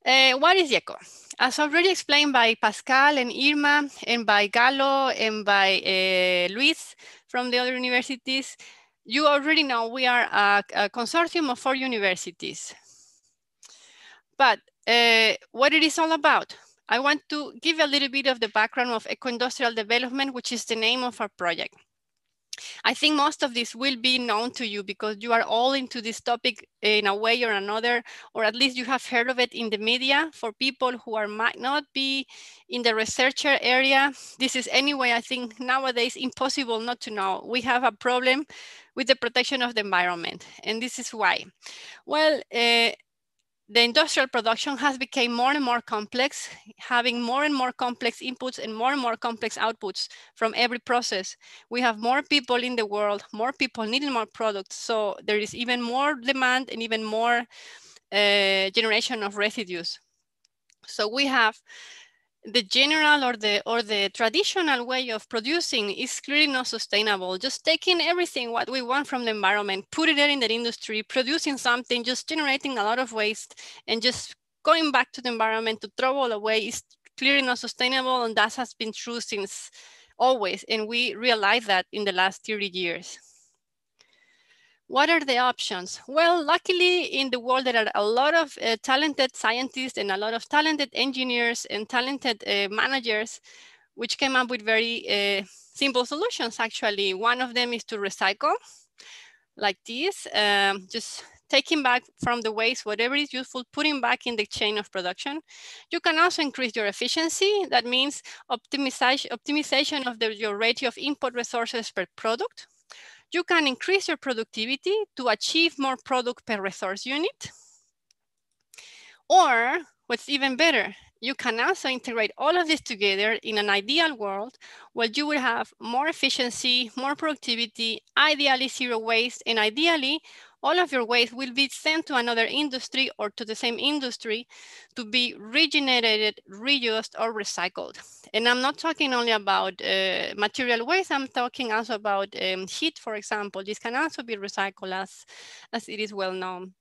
What is IECO? As already explained by Pascal and Irma and by Galo and by Luis from the other universities, you already know we are a consortium of 4 universities. But what it is all about, I want to give a little bit of the background of eco-industrial development, which is the name of our project. I think most of this will be known to you because you are all into this topic in a way or another, or at least you have heard of it in the media. For people who might not be in the researcher area, this is anyway, I think nowadays impossible not to know. We have a problem with the protection of the environment, and this is why. Well, the industrial production has become more and more complex, having more and more complex inputs and more complex outputs from every process. We have more people in the world, more people needing more products. So there is even more demand and even more generation of residues. So we have the general or the traditional way of producing is clearly not sustainable. Just taking everything what we want from the environment, put it in the industry, producing something, just generating a lot of waste, and just going back to the environment to throw all away is clearly not sustainable, and that has been true since always. And we realized that in the last 30 years. What are the options? Well, luckily in the world, there are a lot of talented scientists and a lot of talented engineers and talented managers, which came up with very simple solutions, actually. One of them is to recycle, like this, just taking back from the waste, whatever is useful, putting back in the chain of production. You can also increase your efficiency. That means optimization of your ratio of input resources per product. You can increase your productivity to achieve more product per resource unit. Or what's even better, you can also integrate all of this together in an ideal world where you will have more efficiency, more productivity, ideally zero waste, and ideally all of your waste will be sent to another industry or to the same industry to be regenerated, reused, or recycled. And I'm not talking only about material waste, I'm talking also about heat, for example. This can also be recycled as it is well known.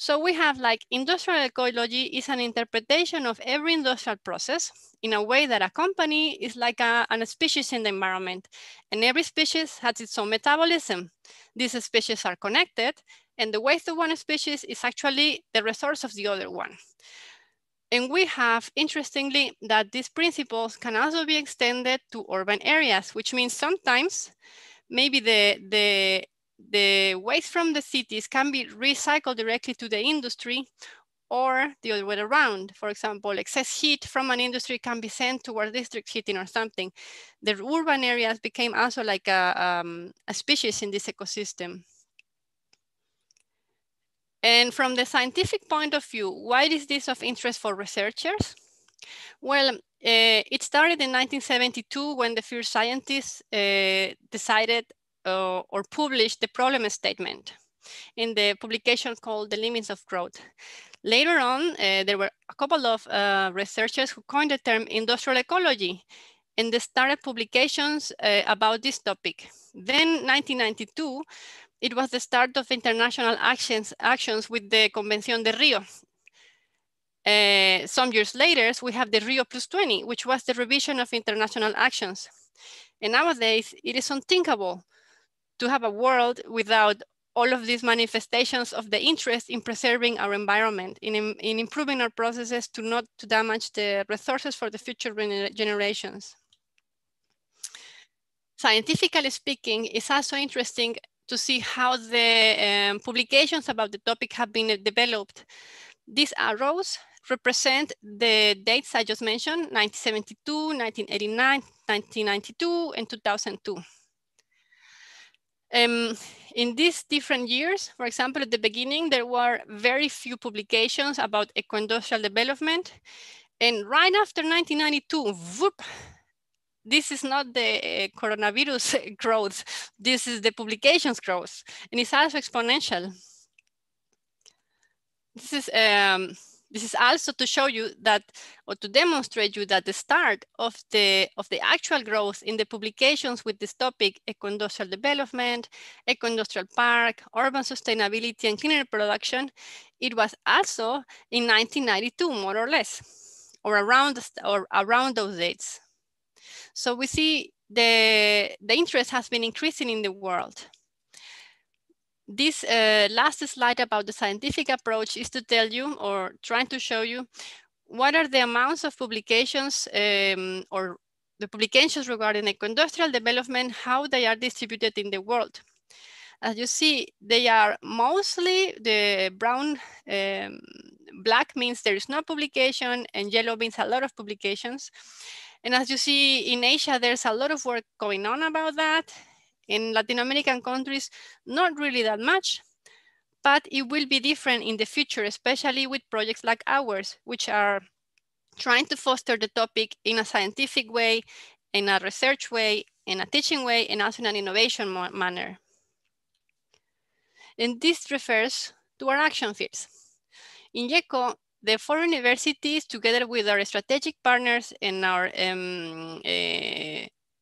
So we have like industrial ecology is an interpretation of every industrial process in a way that a company is like a species in the environment, and every species has its own metabolism. These species are connected, and the waste of one species is actually the resource of the other one. And we have, interestingly, that these principles can also be extended to urban areas, which means sometimes maybe the waste from the cities can be recycled directly to the industry, or the other way around. For example, excess heat from an industry can be sent toward district heating or something. The urban areas became also like a species in this ecosystem. And from the scientific point of view, why is this of interest for researchers? Well, it started in 1972 when the first scientists decided or published the problem statement in the publication called The Limits of Growth. Later on, there were a couple of researchers who coined the term industrial ecology, and they started publications about this topic. Then 1992, it was the start of international actions with the Convención de Río. Some years later, we have the Rio +20, which was the revision of international actions. And nowadays, it is unthinkable to have a world without all of these manifestations of the interest in preserving our environment, in improving our processes to not to damage the resources for the future generations. Scientifically speaking, it's also interesting to see how the publications about the topic have been developed. These arrows represent the dates I just mentioned, 1972, 1989, 1992, and 2002. In these different years, for example, at the beginning, there were very few publications about eco-industrial development. And right after 1992, whoop, this is not the coronavirus growth, this is the publications growth, and it's also exponential. This is also to show you that, or to demonstrate you that the start of the actual growth in the publications with this topic, eco-industrial development, eco-industrial park, urban sustainability, and cleaner production, it was also in 1992, more or less, or around those dates. So we see the interest has been increasing in the world. This last slide about the scientific approach is to tell you, or trying to show you, what are the amounts of publications or the publications regarding eco-industrial development, how they are distributed in the world. As you see, they are mostly the brown, black means there is no publication, and yellow means a lot of publications. And as you see, in Asia, there's a lot of work going on about that. In Latin American countries, not really that much, but it will be different in the future, especially with projects like ours, which are trying to foster the topic in a scientific way, in a research way, in a teaching way, and also in an innovation manner. And this refers to our action fields. In IECO, the 4 universities, together with our strategic partners and our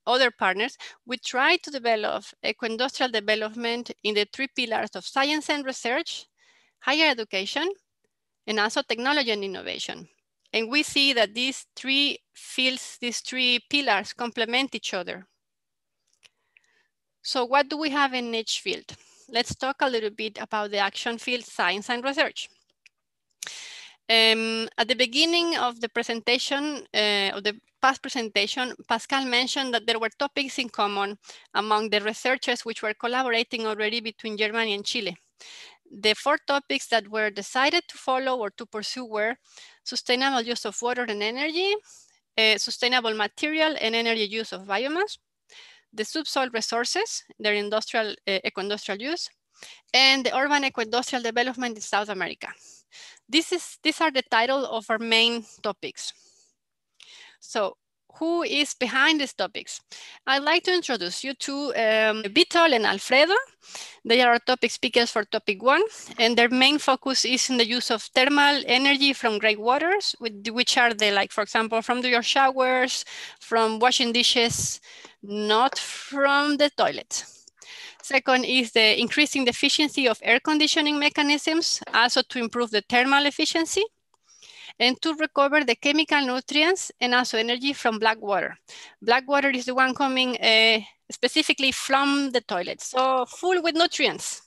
other partners, we try to develop eco-industrial development in the 3 pillars of science and research, higher education, and also technology and innovation. And we see that these 3 fields, these 3 pillars complement each other. So what do we have in each field? Let's talk a little bit about the action field, science and research. At the beginning of the presentation, of the past presentation, Pascal mentioned that there were topics in common among the researchers which were collaborating already between Germany and Chile. The 4 topics that were decided to follow or to pursue were sustainable use of water and energy, sustainable material and energy use of biomass, the subsoil resources, their industrial, eco-industrial use, and the urban eco-industrial development in South America. These are the title of our main topics. So who is behind these topics? I'd like to introduce you to Vitol and Alfredo. They are our topic speakers for topic 1, and their main focus is in the use of thermal energy from gray waters, which are the, like, for example, from your showers, from washing dishes, not from the toilet. Second is the increasing the efficiency of air conditioning mechanisms, also to improve the thermal efficiency, and to recover the chemical nutrients and also energy from black water. Black water is the one coming specifically from the toilet, so full with nutrients.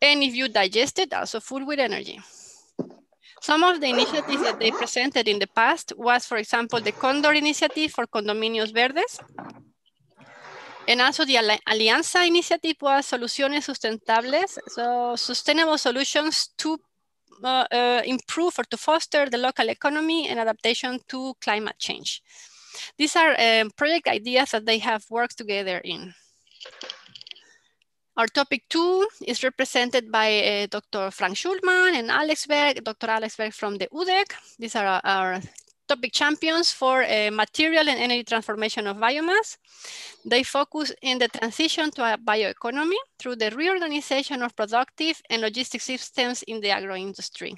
And if you digest it, also full with energy. Some of the initiatives that they presented in the past was, for example, the Condor initiative for Condominios Verdes. And also the Alianza initiative was Soluciones Sustentables, so sustainable solutions to improve or to foster the local economy and adaptation to climate change. These are project ideas that they have worked together in. Our topic 2 is represented by Dr. Frank Schulman and Alex Berg, Dr. Alex Berg from the UDEC. These are our topic champions for material and energy transformation of biomass. They focus in the transition to a bioeconomy through the reorganization of productive and logistic systems in the agro-industry.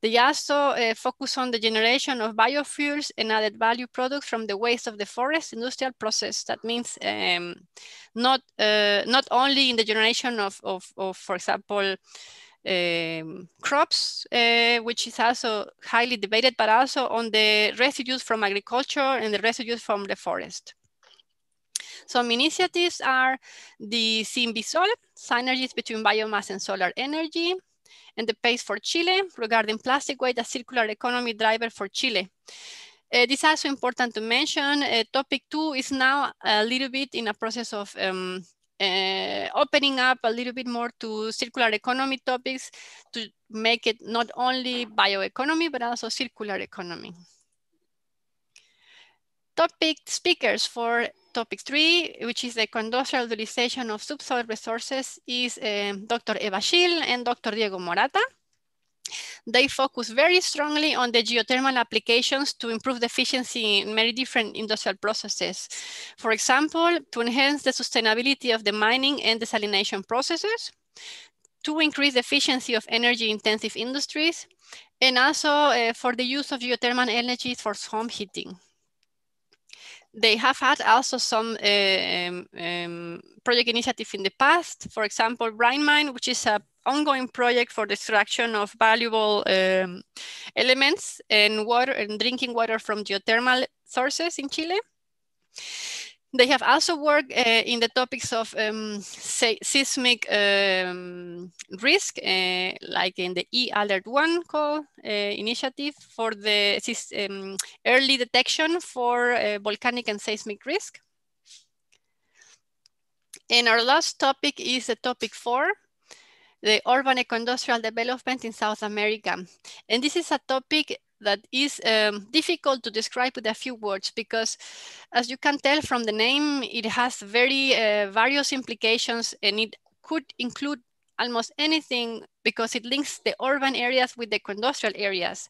They also focus on the generation of biofuels and added value products from the waste of the forest industrial process. That means not only in the generation of for example, crops, which is also highly debated, but also on the residues from agriculture and the residues from the forest. Some initiatives are the SIMBISOL, synergies between biomass and solar energy, and the PACE for Chile regarding plastic waste as circular economy driver for Chile. This is also important to mention. Topic 2 is now a little bit in a process of opening up a little bit more to circular economy topics to make it not only bioeconomy, but also circular economy. Topic speakers for topic 3, which is the eco-industrial utilization of subsoil resources, is Dr. Eva Schill and Dr. Diego Morata. They focus very strongly on the geothermal applications to improve the efficiency in many different industrial processes. For example, to enhance the sustainability of the mining and desalination processes, to increase the efficiency of energy-intensive industries, and also for the use of geothermal energy for home heating. They have had also some project initiative in the past. For example, Brine Mine, which is an ongoing project for the extraction of valuable elements and water and drinking water from geothermal sources in Chile. They have also worked in the topics of seismic risk, like in the E-Alert 1 call initiative for the early detection for volcanic and seismic risk. And our last topic is the topic 4, the urban eco-industrial development in South America. And this is a topic that is difficult to describe with a few words, because as you can tell from the name, it has very various implications, and it could include almost anything because it links the urban areas with the eco-industrial areas.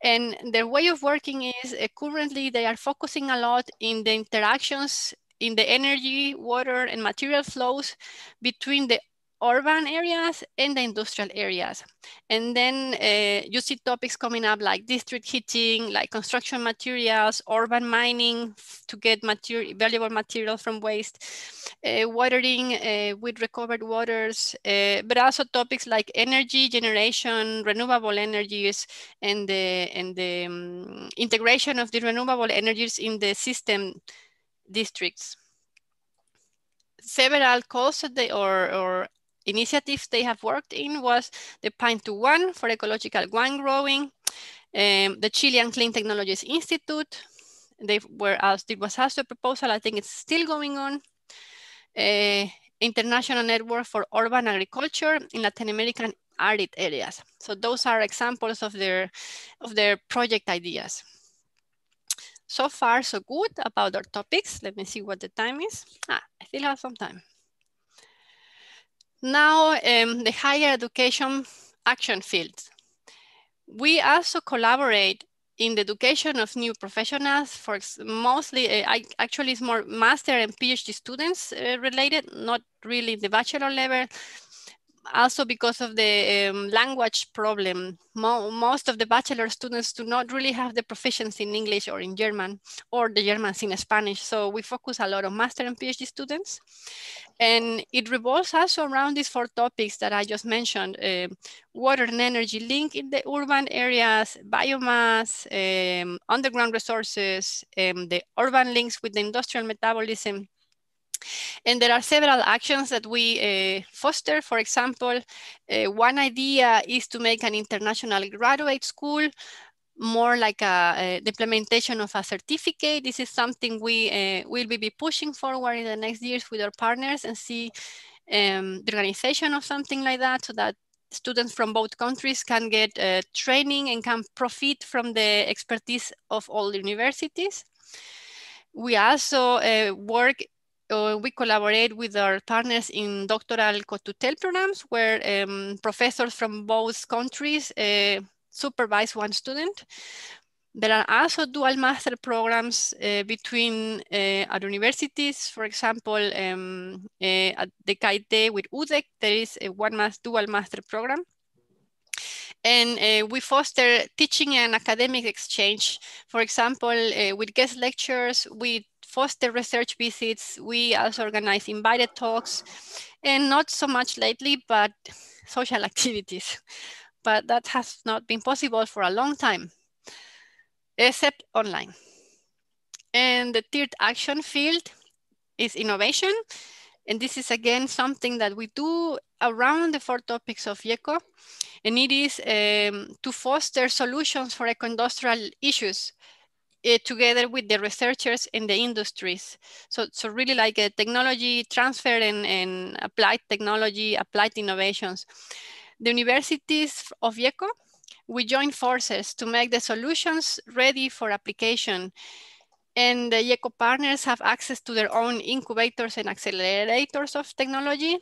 And their way of working is currently they are focusing a lot in the interactions in the energy, water, and material flows between the urban areas and the industrial areas. And then you see topics coming up like district heating, like construction materials, urban mining to get valuable material from waste, watering with recovered waters, but also topics like energy generation, renewable energies, and the integration of the renewable energies in the system districts. Several calls or initiatives they have worked in was the Pine to One for ecological wine growing, the Chilean Clean Technologies Institute. There was also a proposal, I think it's still going on, International Network for Urban Agriculture in Latin American arid areas. So those are examples of their project ideas. So far, so good about our topics. Let me see what the time is. I still have some time. Now, the higher education action fields. We also collaborate in the education of new professionals. For mostly, actually, it's more master and PhD students related, not really the bachelor level. Also because of the language problem, most of the bachelor students do not really have the proficiency in English or in German, or the Germans in Spanish. So we focus a lot on master and PhD students. And it revolves also around these 4 topics that I just mentioned: water and energy link in the urban areas, biomass, underground resources, the urban links with the industrial metabolism. And there are several actions that we foster. For example, one idea is to make an international graduate school, more like the implementation of a certificate. This is something we will be pushing forward in the next years with our partners, and see the organization of something like that, so that students from both countries can get training and can profit from the expertise of all universities. We also we collaborate with our partners in doctoral co-tutel programs, where professors from both countries supervise one student. There are also dual master programs between our universities. For example, at the KIT with UDEC, there is a dual master program. And we foster teaching and academic exchange. For example, with guest lectures, we foster research visits. We also organize invited talks, and not so much lately, but social activities. But that has not been possible for a long time, except online. And the 3rd action field is innovation. And this is again something that we do around the 4 topics of IECO. And it is to foster solutions for eco-industrial issues together with the researchers in the industries. So really like a technology transfer and applied technology, applied innovations. The universities of IECO, we join forces to make the solutions ready for application. And the IECO partners have access to their own incubators and accelerators of technology.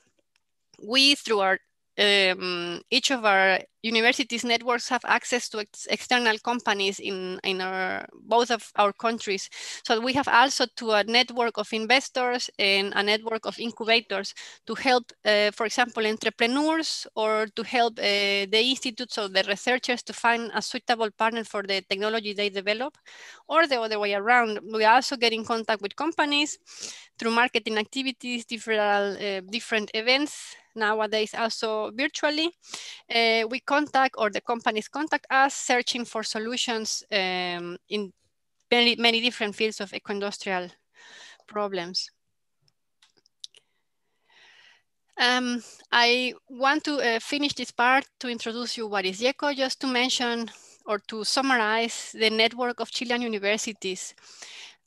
We, through our each of our universities networks have access to external companies in both of our countries. So we have also to a network of investors and a network of incubators to help, for example, entrepreneurs, or to help the institutes or the researchers to find a suitable partner for the technology they develop, or the other way around. We also get in contact with companies through marketing activities, different events, nowadays also virtually. We contact, or the companies contact us, searching for solutions in many different fields of eco-industrial problems. I want to finish this part to introduce you what is IECO, just to mention or to summarize the network of Chilean universities.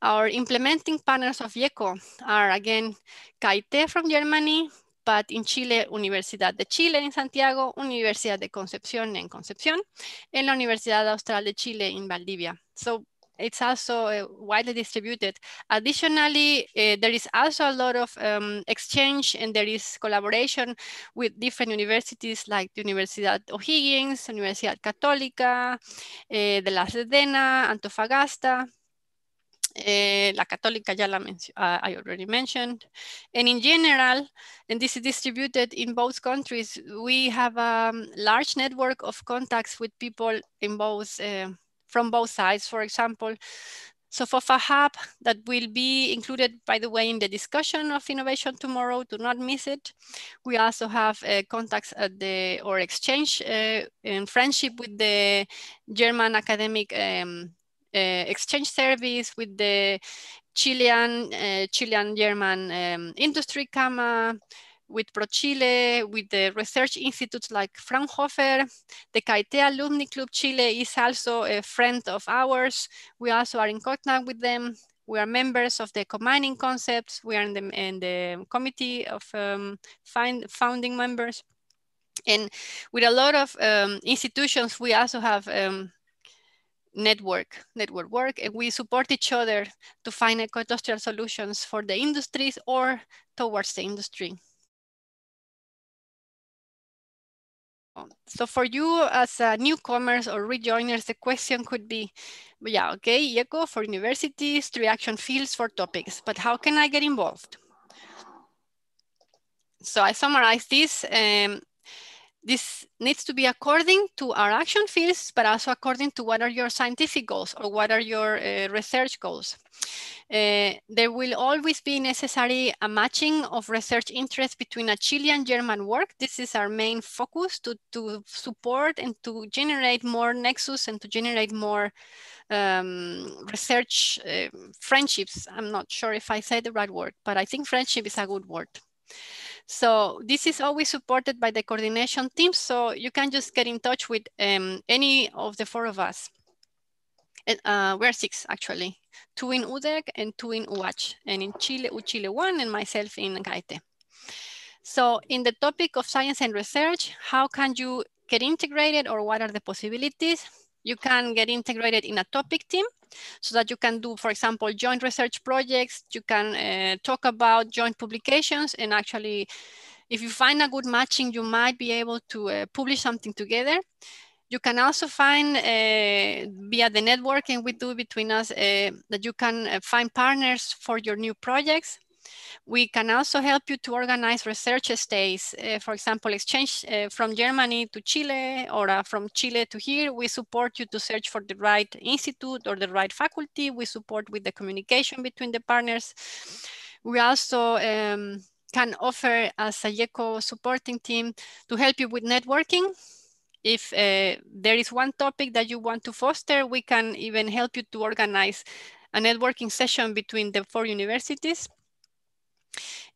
Our implementing partners of IECO are, again, KIT from Germany, but in Chile, Universidad de Chile in Santiago, Universidad de Concepción en Concepción, and la Universidad Austral de Chile in Valdivia. So it's also widely distributed. Additionally, there is also a lot of exchange, and there is collaboration with different universities like the Universidad O'Higgins, Universidad Católica, de la Sedena, Antofagasta, La Católica, I already mentioned. And in general, and this is distributed in both countries, we have a large network of contacts with people in both, from both sides. For example, SOFOFA Hub, that will be included, by the way, in the discussion of innovation tomorrow. Do not miss it. We also have contacts at or exchange and friendship with the German academic exchange service, with the Chilean-German industry Kammer, with ProChile, with the research institutes like Fraunhofer. The KIT Alumni Club Chile is also a friend of ours. We also are in contact with them. We are members of the Eco-Mining Concepts. We are in the committee of founding members. And with a lot of institutions, we also have network work, and we support each other to find eco-industrial solutions for the industries or towards the industry. So for you as newcomers or rejoiners, the question could be, yeah, okay, IECO for universities, 3 action fields, 4 topics, but how can I get involved? So I summarize this. This needs to be according to our action fields, but also according to what are your scientific goals or what are your research goals. There will always be necessary a matching of research interests between a Chilean-German work. This is our main focus, to support and to generate more nexus and to generate more research friendships. I'm not sure if I said the right word, but I think friendship is a good word. So this is always supported by the coordination team. So you can just get in touch with any of the 4 of us. We're 6 actually, 2 in UDEC and 2 in UH, and in Chile, Chile 1, and myself in KIT. So in the topic of science and research, how can you get integrated, or what are the possibilities? You can get integrated in a topic team so that you can do, for example, joint research projects. You can talk about joint publications, and actually, if you find a good matching, you might be able to publish something together. You can also find via the networking we do between us that you can find partners for your new projects. We can also help you to organize research stays. For example, exchange from Germany to Chile, or from Chile to here. We support you to search for the right institute or the right faculty. We support with the communication between the partners. We also can offer as a IECO supporting team to help you with networking. If there is one topic that you want to foster, we can even help you to organize a networking session between the 4 universities.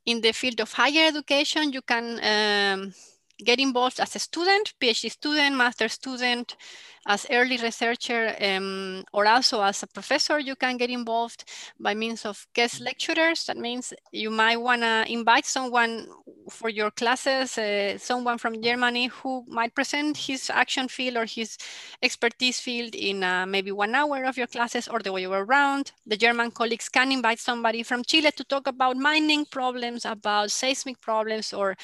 In the field of higher education, you can get involved as a student, PhD student, master student, as early researcher, or also as a professor. You can get involved by means of guest lecturers. That means you might want to invite someone for your classes, someone from Germany who might present his action field or his expertise field in maybe 1 hour of your classes, or the way around. The German colleagues can invite somebody from Chile to talk about mining problems, about seismic problems, or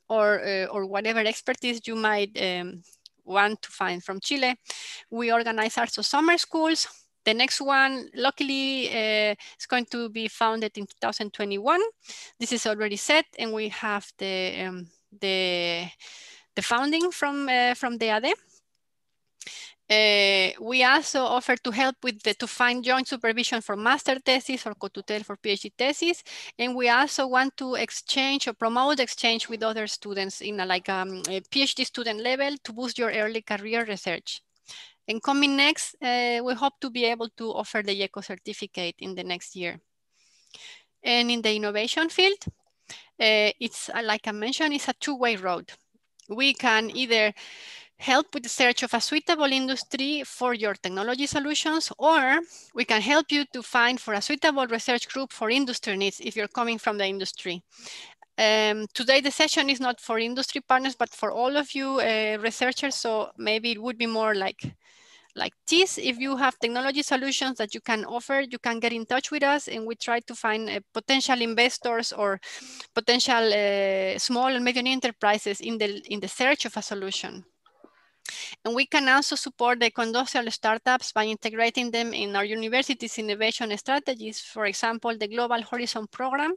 or whatever expertise you might want to find from Chile. We organize also summer schools. The next one, luckily, is going to be founded in 2021. This is already set, and we have the funding from the ADE. We also offer to help with to find joint supervision for master thesis or co-tutel for PhD thesis. And we also want to exchange or promote exchange with other students in a PhD student level to boost your early career research. And coming next, we hope to be able to offer the IECO certificate in the next year. And in the innovation field, it's like I mentioned, it's a two-way road. We can either help with the search of a suitable industry for your technology solutions, or we can help you to find for a suitable research group for industry needs if you're coming from the industry. Today, the session is not for industry partners, but for all of you researchers. So maybe it would be more like this. If you have technology solutions that you can offer, you can get in touch with us, and we try to find potential investors or potential small and medium enterprises in the search of a solution. And we can also support the eco-industrial startups by integrating them in our university's innovation strategies. For example, the Global Horizon program.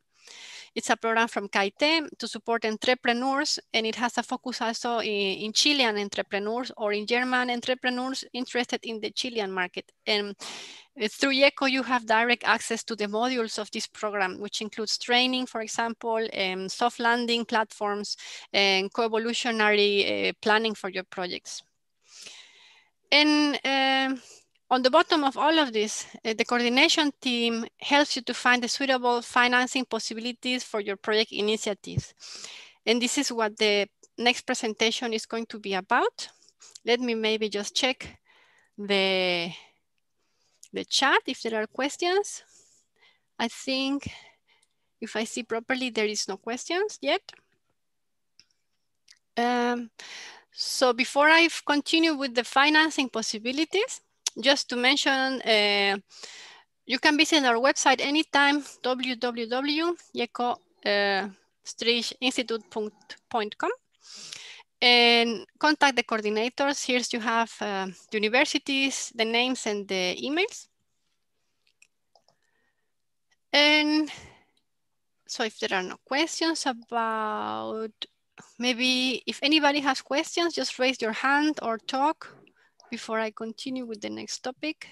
It's a program from KIT to support entrepreneurs, and it has a focus also in Chilean entrepreneurs or in German entrepreneurs interested in the Chilean market. And through IECO, you have direct access to the modules of this program, which includes training, for example, soft landing platforms, and co-evolutionary planning for your projects. And on the bottom of all of this, the coordination team helps you to find the suitable financing possibilities for your project initiatives. And this is what the next presentation is going to be about. Let me maybe just check the chat if there are questions. I think if I see properly, there is no questions yet. So before I continue with the financing possibilities, just to mention, you can visit our website anytime, www.ieco-institute.com, and contact the coordinators. Here you have the universities, the names, and the emails. And so if there are no questions about, maybe if anybody has questions, just raise your hand or talk before I continue with the next topic.